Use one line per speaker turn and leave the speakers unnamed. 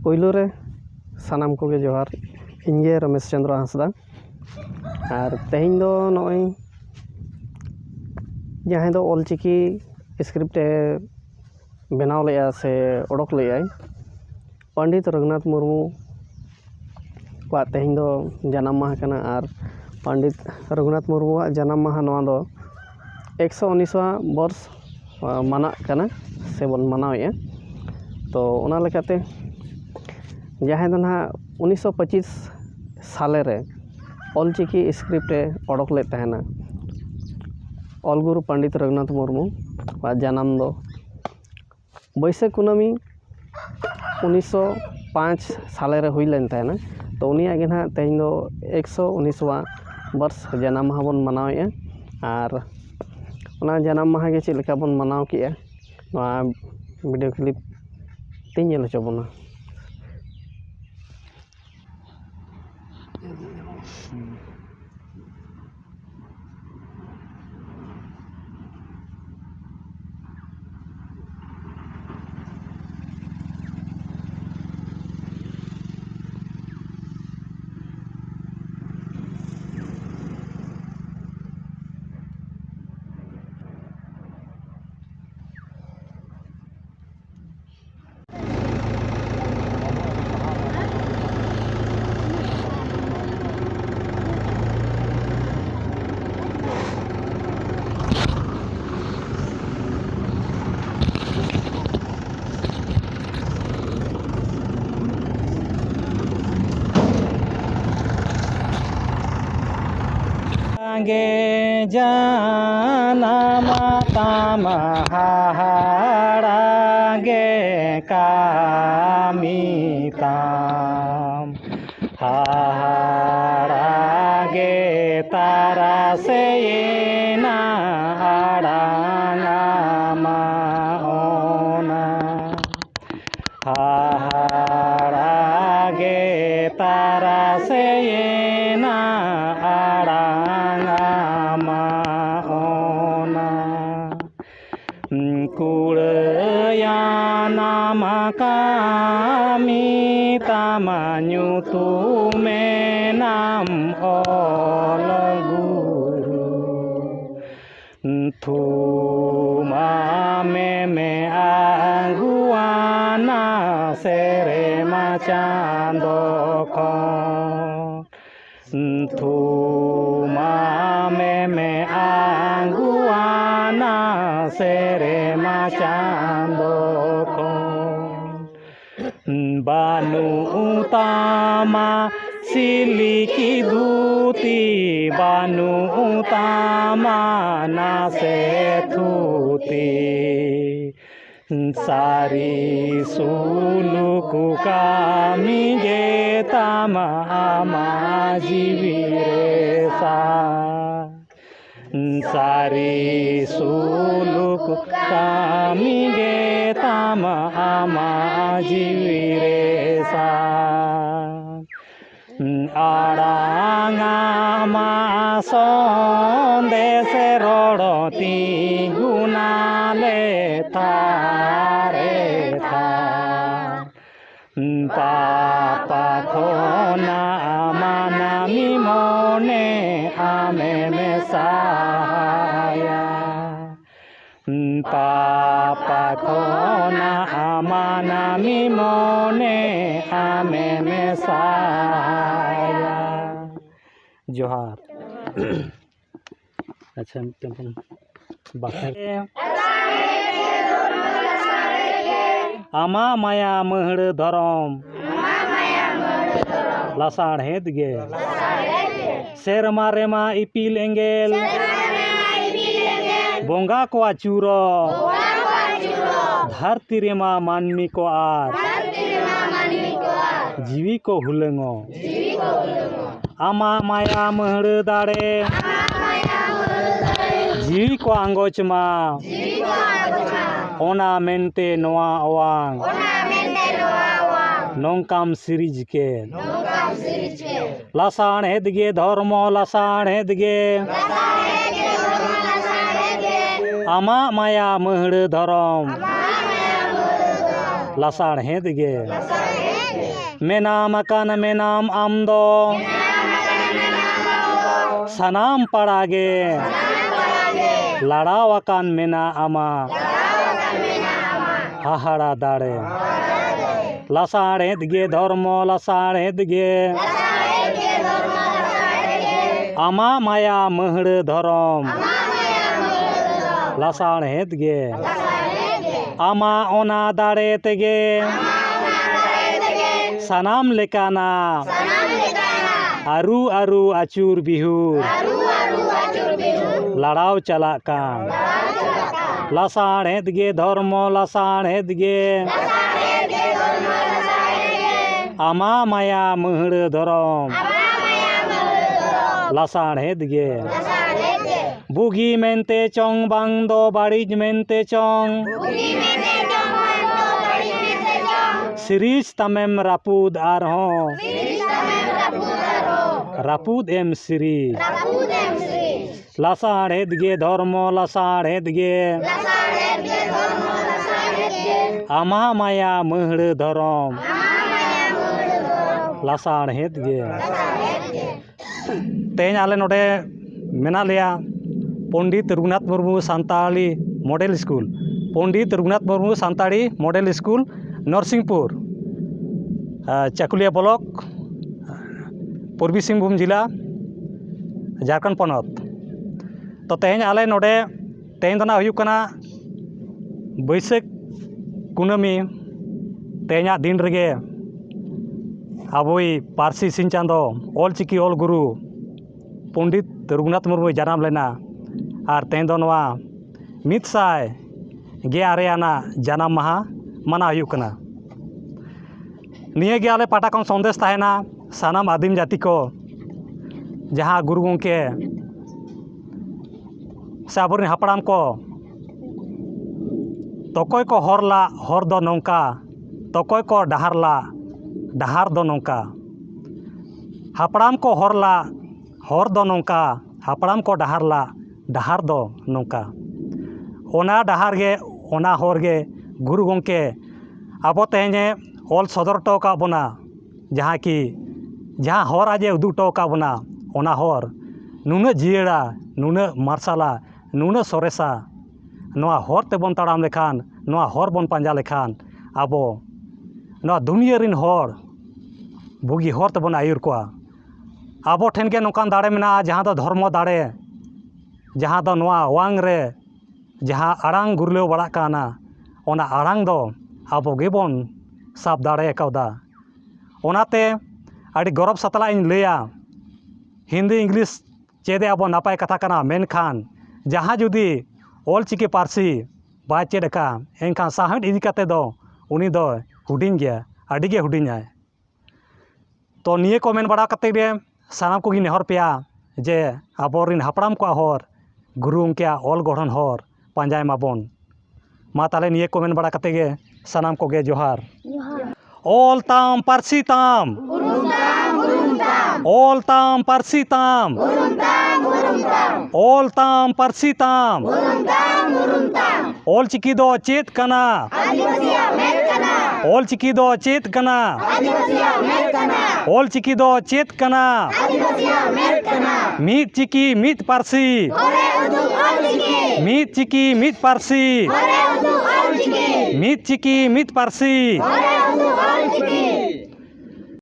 पहलू रे सानाम को गे जोहार इनगे रमेश चंद्र हांसदा और तेहन दो नॉय जहाँ दो ऑलचिकी स्क्रिप्ट बनाव ले से ओडक ले पंडित रघुनाथ मुर्मू को तेहन दो जन्म माह कना और पंडित रघुनाथ मुर्मू जन्म माह नवा दो 119वां वर्ष माना कना से बन मनावे तो ओना लेकाते जहाँ दो ना 1925 साले रे ऑलचिकी स्क्रिप्ट ओडक ले तहना ऑलगुरु पंडित रघुनाथ मुर्मू जन्म दो बैसाख कुनामी 1905 साले रे हुई लेन तहना तो उनिया गे ना तेहन दो 119वां वर्ष जन्म माह बन मनावे और ओना जन्म माह के चेलका बन मनाव किया वीडियो क्लिप तीन नेल हचो बना
गे जानम ताम हाहाड़ा गे कामिताम हाहाड़ा गे तारा से ना आड़ांगामा ओना हाहाड़ा गे तारा से ना kami tamanyu tumenam ol guru thuma me aguana sere machando kon thuma me aguana sere machando बानु उतामा सिलिकी धूती बानु उतामा नासे थूती सारी सुलुकु कामी गे तामा आमा जीवीरे सा सारी सुलुक कामी गे ताम आमा जीवीरे सा आड़ांगामा संदेश रोड़ती गुनाले थारे था पापा खोना मानामी मोने आमे में साया पापा खोना मानामी मोने आमे में साया जोहार अच्छा बाहर आमा माया महड़ धरम लासाड़ हेद गे शेरमा रेमा इपिल एंगेल बोंगा को आचूरो धरती रेमा मानमी को आर जीवी को हुलेंगो आमा माया महड़ दाड़े जीवी को आंगोच मा ओना मेंते नोआ अवांग नोंकाम सिरिज के लासाण हेदगे धर्म लासाण हेदगे आमा माया महड़ धरम लासाण हेदगे मेनाम अकान मेनाम आमदो सनाम पड़ागे लड़ाव अकान मेना आमा हाहाड़ा दाड़े लासाड़ेद गे धर्म लासाड़ेद गे आमा माया महड़ धरम लासाड़ेद गे आमा ओना दाड़े तेगे सनाम लेकाना आरु आरु आचुर बिहुर लड़ाव चला कान लासाड़ेद गे धर्म लासाड़ेद गे आमा माया महड़ धरम लासाड़ेद गे बुगी मेनते चोंग बांग दो बाड़िज मेनते चोंग सिरीज तमेम रापुद आरहों रापुद एम सिरीज लासाड़ेद गे धर्म लासाड़ेद गे आमा माया महड़ धरम लासाड़ेद गे तेज आले नोडे मेना लिया Pandit Raghunath Murmu Santali model school Pandit Raghunath Murmu Santali model school Narsinghpur Chakulia block Purbi Singhbhum जिला झारखंड पनत तो तेज आले नोडे तेज दना हुयुग कना बैसाख कुनामी तेजा दिन रेगे अबोई पारसी सिंह चांदो ऑल चिकी ऑल गुरु पंडित रघुनाथ मुर्मू जनाम लेना और तेज दो नवा 100 जनाम माहा मना हुयुग कना निये गे आले पाटा कौन संदेश ताहेना सानाम आदिम जाति को जहाँ गुरु गंके से आबोरेन हापड़ाम को तोकय को हरला हर दो नौका तोकय को डहारला डहार दो नौका हापड़ाम को हरला हर दो नौका हापड़ाम को डहारला डहार दो नौका ओना डहार गे ओना हर गे गुरु गंके आबो तेजे ऑल सदर टोका बना जहाँ की जहाँ हर आजे उदू टोका बना ओना हर नुना जियड़ा नुना मार्शला नुना सरेसा नोआ हर तेबन ताड़ाम लेखान नोआ हर बन पांजा लेखान आबो नोआ दुनिया रिन हर बुगी हर तेबन आयुर कोआ आबो ठेन के नोकान दाड़े मेना जहाँ दो धर्म दाड़े जहाँ दो नोआ वांग रे जहाँ आड़ांग गुरलेव बड़ा काना ओना आड़ांग दो आबो गेबन साब दाड़े कौदा ओनाते आड़ी गौरव सतला इन लैया हिंदी इंग्लिश चेदे आबो नापाय कथा कना मेनखान जहाँ जुदी ऑल चिकी पारसी बाय चेद का एनखान साहड इदी काते दो उनी दो हुडिंग गया आड़ी गे हुडिंगाय तो निये को मेन बड़ा कते गे सानाम को गी नेहर पेया जे आबोरिन हापड़ाम को हर गुरु उनके ऑल गढ़न हर पांजाय माबन मा ताले निये को मेन बड़ा कते गे सानाम को गे जोहार ऑल ताम पारसी ताम ऑल ताम पारसी ताम ऑल ताम पारसी ताम ऑल चिकी दो चेत कना ऑल चिकी दो चेत कना ऑल चिकी दो चेत कना मीत चिकी मीत पारसी मीत चिकी मीत पारसी मीत चिकी मीत पारसी